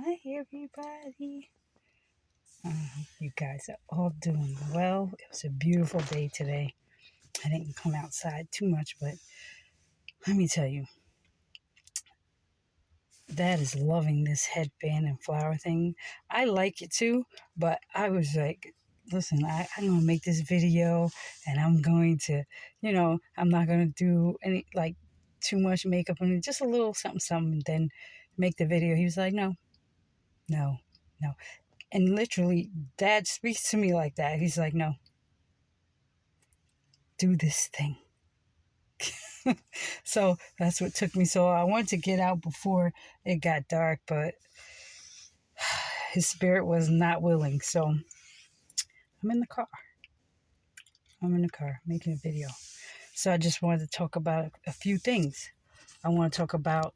Hi, everybody. You guys are all doing well. It was a beautiful day today. I didn't come outside too much, but let me tell you, Dad is loving this headband and flower thing. I like it too, but I was like, listen, I'm going to make this video and I'm going to, I'm not going to do any, like, too much makeup on it, just a little something, something, and then make the video. He was like, no, no, no. And literally, Dad speaks to me like that. He's like, no, do this thing. So that's what took me. So I wanted to get out before it got dark, but his spirit was not willing. So I'm in the car. Making a video. So I just wanted to talk about a few things. I want to talk about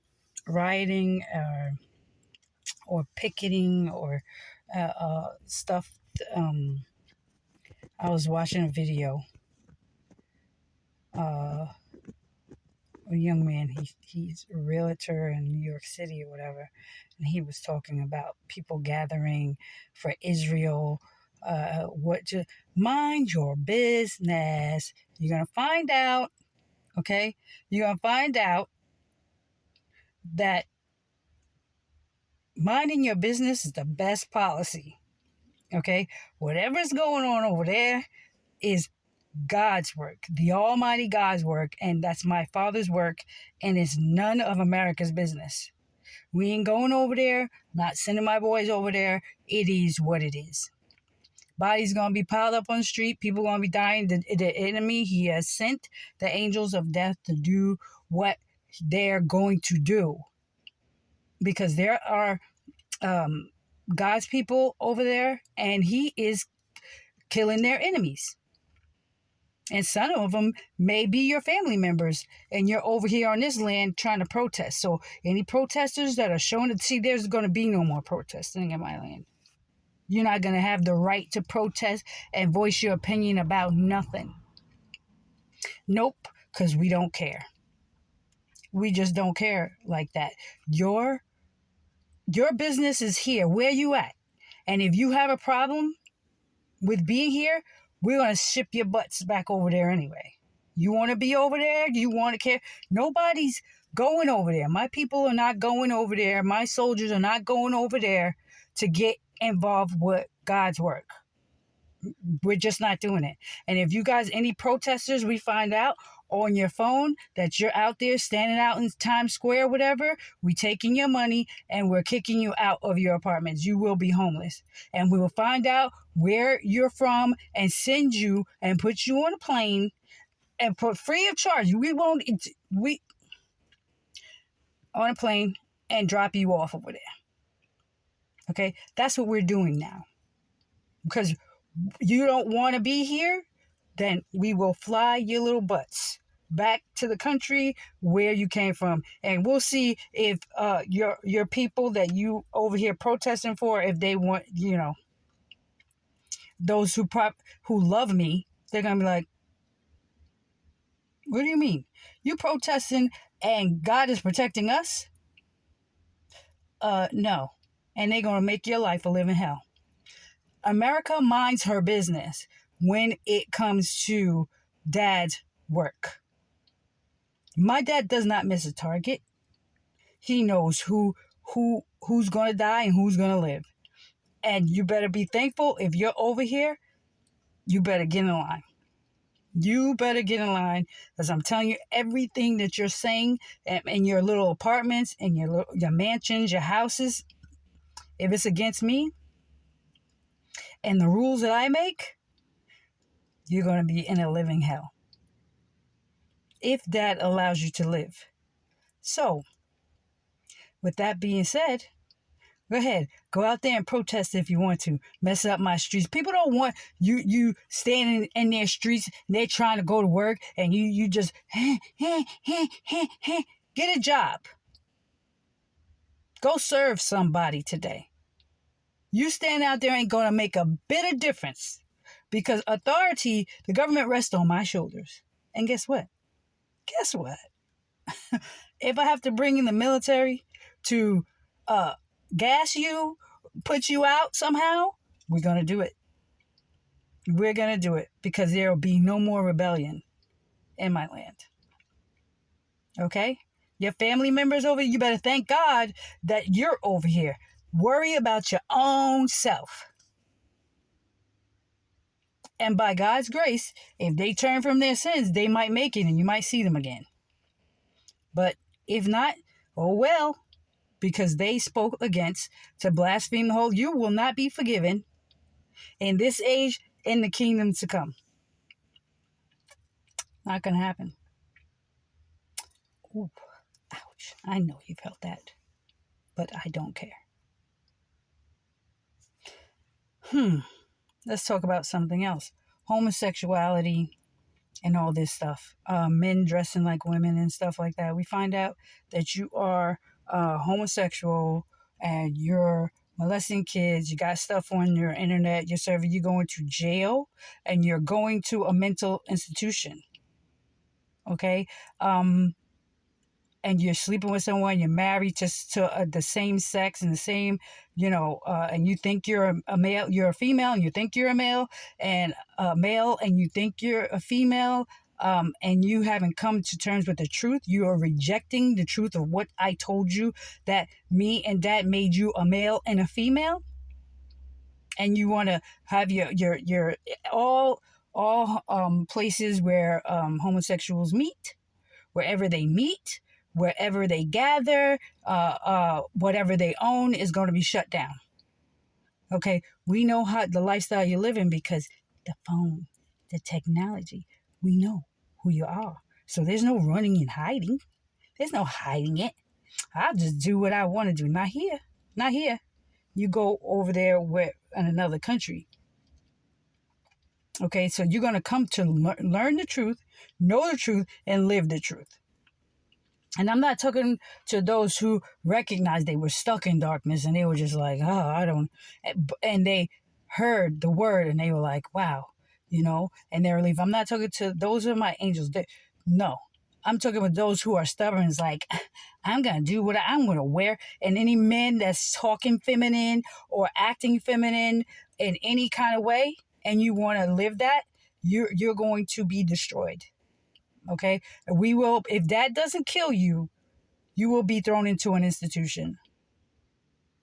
rioting or picketing or stuff. I was watching a video. A young man, he's a realtor in New York City or whatever, and he was talking about people gathering for Israel. What to mind your business. You're gonna find out, okay? You're gonna find out that minding your business is the best policy. Okay, whatever's going on over there is God's work, the Almighty God's work, and that's my Father's work, and it's none of America's business. We ain't going over there, not sending my boys over there. It is what it is. Bodies gonna be piled up on the street, people gonna be dying. The enemy, he has sent the angels of death to do what they're going to do. Because there are God's people over there, and he is killing their enemies. And some of them may be your family members, and you're over here on this land trying to protest. So any protesters that are showing to see, there's going to be no more protesting in my land. You're not going to have the right to protest and voice your opinion about nothing. Nope, because we don't care. We just don't care like that. Your business is here. Where you at? And if you have a problem with being here, we're going to ship your butts back over there anyway. You want to be over there? You want to care? Nobody's going over there. My people are not going over there. My soldiers are not going over there to get involved with God's work. We're just not doing it. And if you guys, any protesters, we find out on your phone that you're out there standing out in Times Square, whatever, we taking your money and we're kicking you out of your apartments. You will be homeless. And we will find out where you're from and send you and put you on a plane and put free of charge. We on a plane and drop you off over there. Okay? That's what we're doing now. Because you don't want to be here, then we will fly your little butts back to the country where you came from, and we'll see if your people that you over here protesting for, if they want, those who love me, they're gonna be like, what do you mean? You protesting and God is protecting us? No. And they're gonna make your life a living hell. America minds her business when it comes to Dad's work. My dad does not miss a target. He knows who's going to die and who's going to live. And you better be thankful. If you're over here, you better get in line. You better get in line, because I'm telling you, everything that you're saying in your little apartments, in your mansions, your houses, if it's against me and the rules that I make, you're going to be in a living hell. If that allows you to live. So, with that being said, go ahead. Go out there and protest if you want to. Mess up my streets. People don't want you standing in their streets and they're trying to go to work and you just get a job. Go serve somebody today. You stand out there ain't going to make a bit of difference, because authority, the government rests on my shoulders. And guess what? If I have to bring in the military to gas you, put you out somehow, we're going to do it. We're going to do it because there will be no more rebellion in my land. Okay? Your family members over here, you better thank God that you're over here. Worry about your own self. And by God's grace, if they turn from their sins, they might make it and you might see them again. But if not, oh well, because they spoke against to blaspheme the whole, you will not be forgiven in this age, in the kingdom to come. Not going to happen. Ooh, ouch. I know you felt that, but I don't care. Let's talk about something else. Homosexuality and all this stuff. Men dressing like women and stuff like that. We find out that you are homosexual and you're molesting kids. You got stuff on your internet. You're going to jail and you're going to a mental institution. Okay? And you're sleeping with someone, you're married to the same sex and the same, and you think you're a male, you're a female, and you think you're a male, and you think you're a female, and you haven't come to terms with the truth. You are rejecting the truth of what I told you, that me and Dad made you a male and a female, and you want to have your all places where homosexuals meet, wherever they meet, wherever they gather, whatever they own is going to be shut down. Okay, we know how the lifestyle you're living because the phone, the technology, we know who you are. So there's no running and hiding. There's no hiding it. I'll just do what I want to do. Not here. Not here. You go over there in another country. Okay, so you're going to come to learn the truth, know the truth, and live the truth. And I'm not talking to those who recognize they were stuck in darkness and they were just like, and they heard the word and they were like, wow, and they're leaving. I'm not talking to those are my angels. No, I'm talking about those who are stubborn. It's like, I'm going to do what I'm going to wear. And any man that's talking feminine or acting feminine in any kind of way, and you want to live that, you're going to be destroyed. Okay, we will. If that doesn't kill you, you will be thrown into an institution.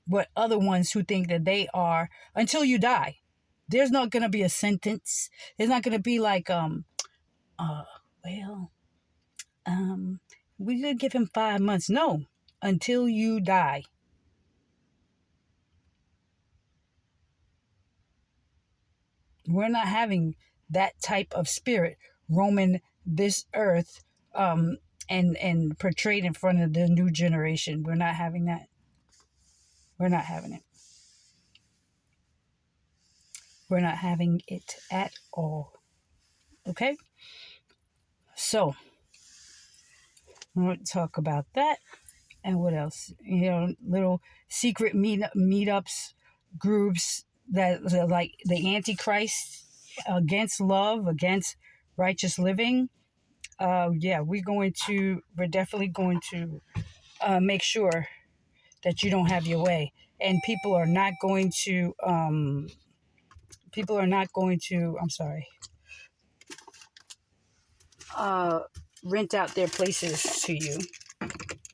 But other ones who think that they are until you die, there's not going to be a sentence. There's not going to be like, we did give him 5 months. No, until you die. We're not having that type of spirit roaming this earth and portrayed in front of the new generation. We're not having that. We're not having it. We're not having it at all. Okay? So, we'll talk about that. And what else? Little secret meetups, groups that are like the Antichrist against love, against righteous living. We're definitely going to make sure that you don't have your way. And people are not going to, rent out their places to you.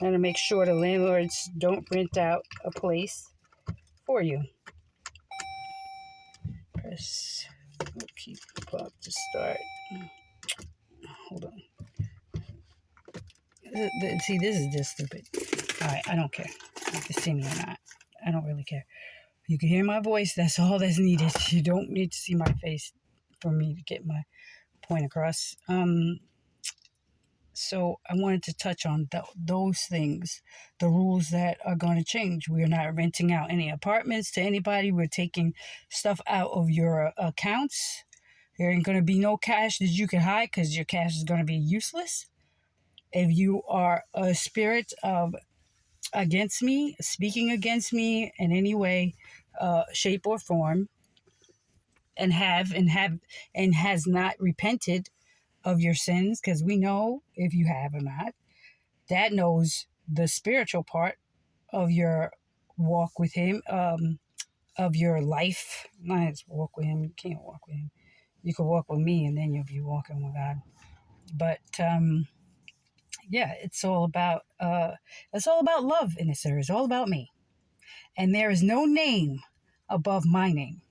And to make sure the landlords don't rent out a place for you. Press keep up to start. Hold on. See, this is just stupid. All right, I don't care if you see me or not. I don't really care. You can hear my voice. That's all that's needed. You don't need to see my face for me to get my point across. So I wanted to touch on those things, the rules that are going to change. We're not renting out any apartments to anybody. We're taking stuff out of your accounts. There ain't going to be no cash that you can hide because your cash is going to be useless. If you are a spirit of against me, speaking against me in any way, shape, or form, and has not repented of your sins, because we know if you have or not, that knows the spiritual part of your walk with him, of your life. Not just walk with him. You can't walk with him. You can walk with me, and then you'll be walking with God. But yeah, it's all about love in this area. It's all about me, and there is no name above my name.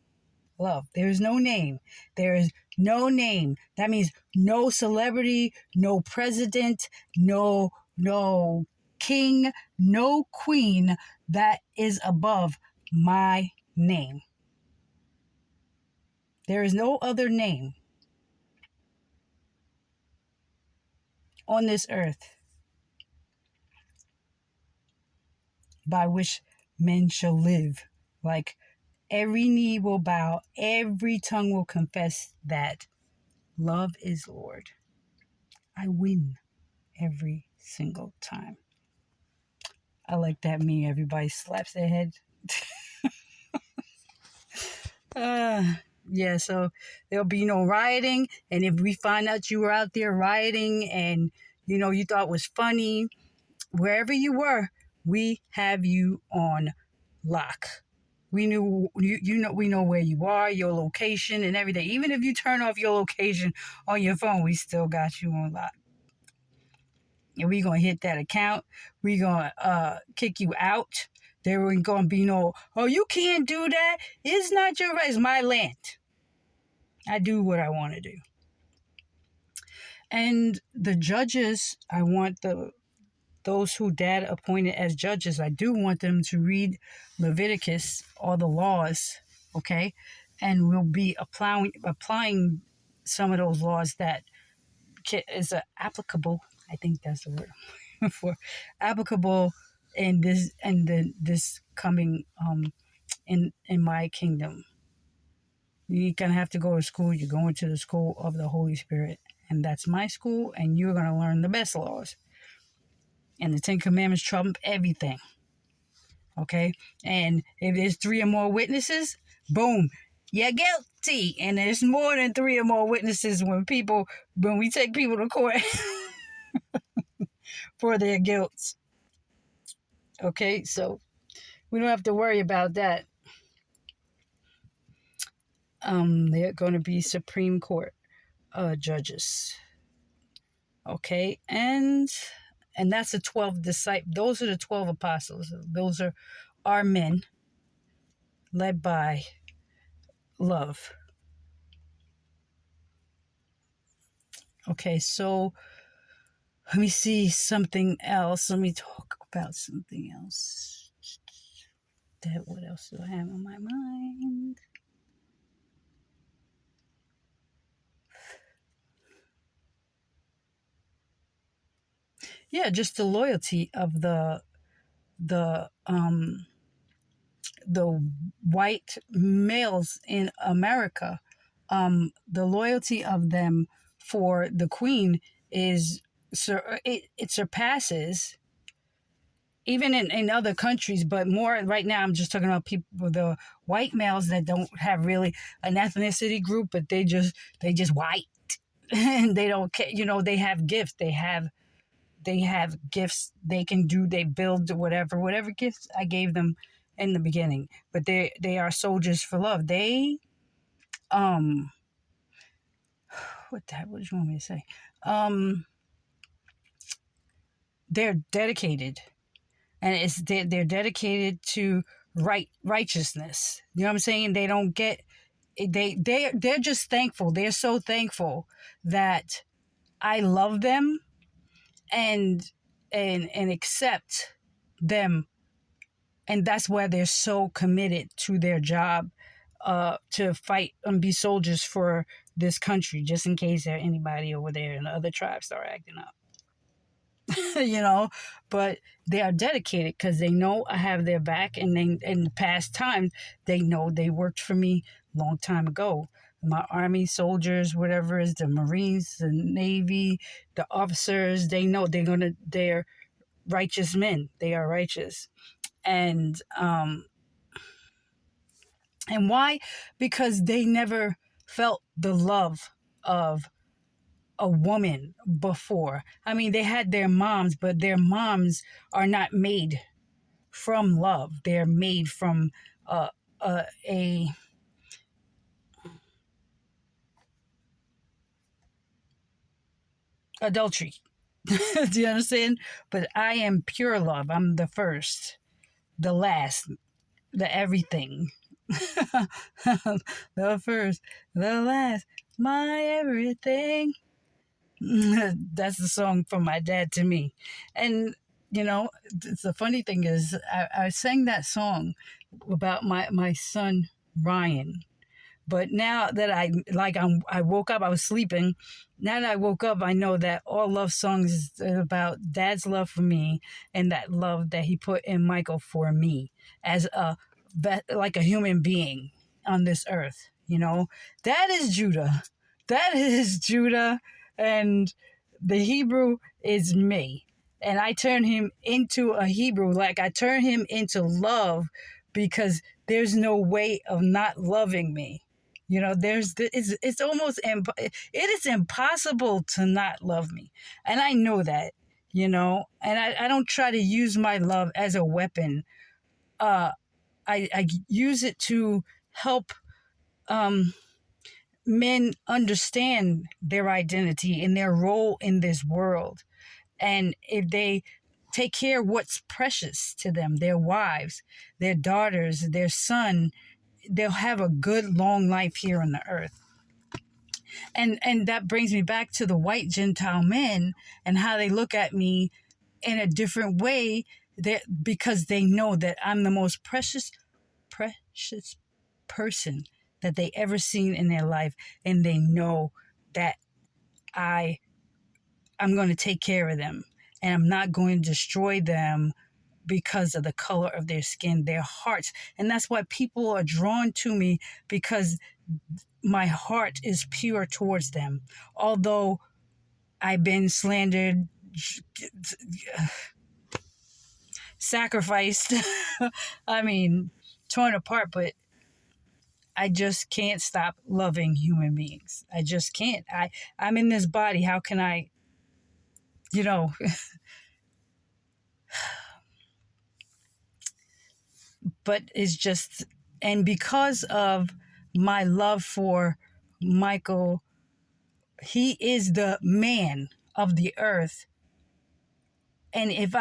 Love. There is no name. There is no name. That means no celebrity, no president, no king, no queen that is above my name. There is no other name on this earth by which men shall live. Like every knee will bow, every tongue will confess that love is Lord. I win every single time. I like that meme. Everybody slaps their head. Yeah, so there'll be no rioting. And if we find out you were out there rioting and, you thought it was funny, wherever you were, we have you on lock. We know where you are, your location and everything. Even if you turn off your location on your phone, we still got you on lock. And we gonna hit that account. We gonna kick you out. There ain't gonna be no, oh, you can't do that. It's not your right. It's my land. I do what I want to do. And the judges, I want those who Dad appointed as judges, I do want them to read Leviticus, all the laws, okay? And we'll be applying some of those laws that is applicable. I think that's the word for applicable in this coming in my kingdom. You're gonna have to go to school. You're going to the school of the Holy Spirit, and that's my school. And you're gonna learn the best laws. And the Ten Commandments trump everything. Okay, and if there's 3 or more witnesses, boom, you're guilty. And there's more than 3 or more witnesses when we take people to court for their guilt. Okay, so we don't have to worry about that. They're going to be Supreme Court judges. Okay, and that's the 12 disciples. Those are the 12 apostles. Those are our men led by love. Okay, so let me see something else. Let me talk about something else. What else do I have on my mind? Yeah, just the loyalty of the white males in America. The loyalty of them for the Queen is it surpasses even in other countries, but more right now I'm just talking about people, the white males that don't have really an ethnicity group, but they just white and they don't care. They have gifts. They have gifts. They can do. They build whatever gifts I gave them in the beginning. But they are soldiers for love. They what do you want me to say? They're dedicated. And they're dedicated to righteousness. You know what I'm saying? They don't get they're just thankful. They're so thankful that I love them and accept them, and that's why they're so committed to their job, to fight and be soldiers for this country, just in case there anybody over there in the other tribes start acting up. But they are dedicated because they know I have their back, and in past times they know they worked for me a long time ago. My army soldiers, whatever is the Marines, the Navy, the officers, they know they're righteous men. They are righteous. And why? Because they never felt the love of a woman before. I mean, they had their moms, but their moms are not made from love. They're made from a adultery. Do you understand? But I am pure love. I'm the first, the last, the everything. The first, the last, my everything. That's the song from my dad to me. And, the funny thing is, I sang that song about my son, Ryan. But now that I woke up, I was sleeping. Now that I woke up, I know that all love songs is about dad's love for me and that love that he put in Michael for me as like a human being on this earth. That is Judah. That is Judah, and the Hebrew is me. And I turn him into a Hebrew, like I turn him into love, because there's no way of not loving me. It's almost it is impossible to not love me, and I know that. And I don't try to use my love as a weapon. I use it to help men understand their identity and their role in this world. And if they take care of what's precious to them, their wives, their daughters, their son, they'll have a good long life here on the earth. And that brings me back to the white Gentile men and how they look at me in a different way, because they know that I'm the most precious person that they ever seen in their life, and they know that I'm going to take care of them, and I'm not going to destroy them because of the color of their skin, their hearts. And that's why people are drawn to me, because my heart is pure towards them. Although I've been slandered, sacrificed, torn apart, but I just can't stop loving human beings. I just can't. I'm in this body. How can I, but it's just, and because of my love for Michael, he is the man of the earth. And if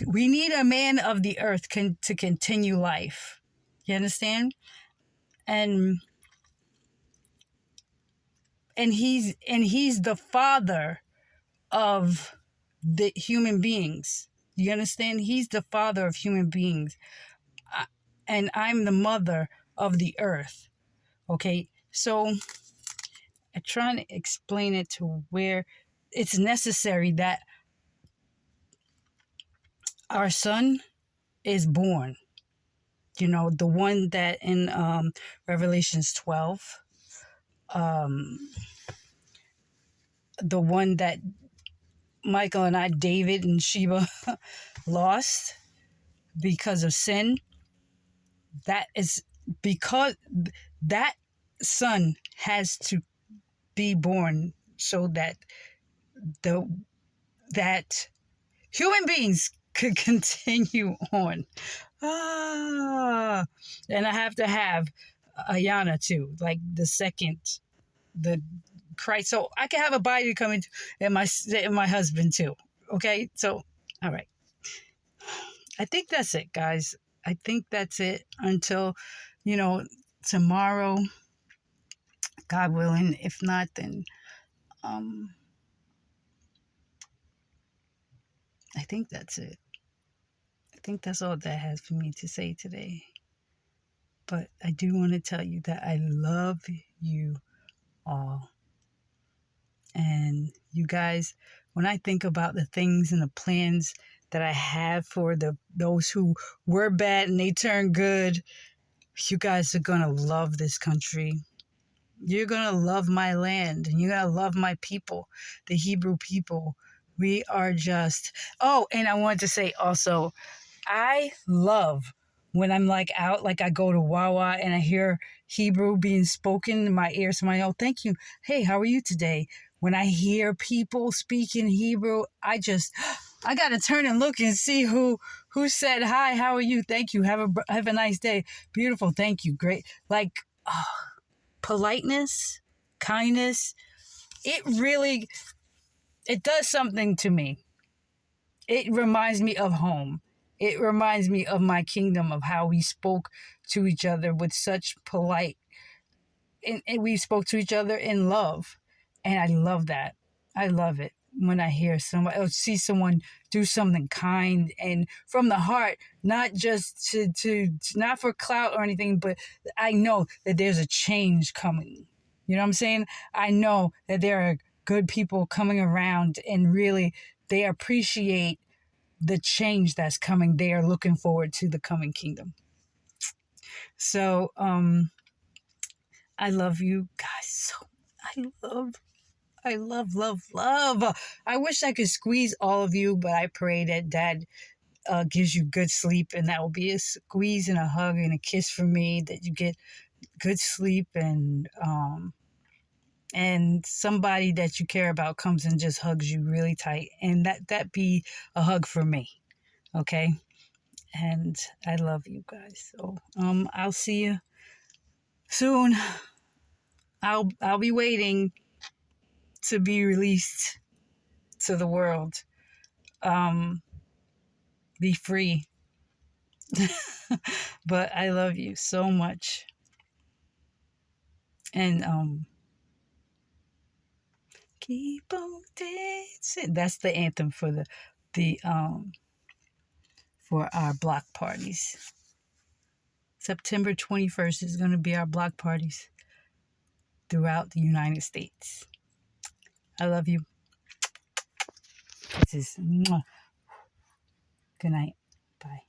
we need a man of the earth to continue life, you understand? And he's the father of the human beings. You understand? He's the father of human beings. And I'm the mother of the earth. Okay? So I'm trying to explain it to where it's necessary that our son is born. The one that in Revelations 12, the one that Michael and I, David and Sheba, lost because of sin. That is because that son has to be born so that that human beings could continue on. And I have to have Ayana too, like the Christ. So I can have a body to come into, and my husband too. Okay, so all right. I think that's it, guys. I think that's it until, tomorrow, God willing. If not, then I think that's it. I think that's all that has for me to say today. But I do want to tell you that I love you all. And you guys, when I think about the things and the plans that I have for those who were bad and they turned good, you guys are going to love this country. You're going to love my land, and you're going to love my people, the Hebrew people. We are just... Oh, and I wanted to say also, I love when I'm out, I go to Wawa and I hear Hebrew being spoken in my ears. So oh, thank you. Hey, how are you today? When I hear people speaking Hebrew, I just... I gotta turn and look and see who said hi. How are you? Thank you. Have a nice day. Beautiful. Thank you. Great. Like politeness, kindness. It does something to me. It reminds me of home. It reminds me of my kingdom, of how we spoke to each other with such polite, and we spoke to each other in love. And I love that. I love it when I hear somebody or see someone do something kind and from the heart, not just to not for clout or anything, but I know that there's a change coming. You know what I'm saying? I know that there are good people coming around, and really they appreciate the change that's coming. They are looking forward to the coming kingdom. So I love you guys so. I love. I wish I could squeeze all of you, but I pray that Dad gives you good sleep, and that will be a squeeze and a hug and a kiss from me, that you get good sleep, and somebody that you care about comes and just hugs you really tight, and that be a hug for me, okay? And I love you guys. So I'll see you soon. I'll be waiting to be released to the world. Be free. But I love you so much. And keep on dancing. That's the anthem for the for our block parties. September 21st is going to be our block parties throughout the United States. I love you. This is good night. Bye.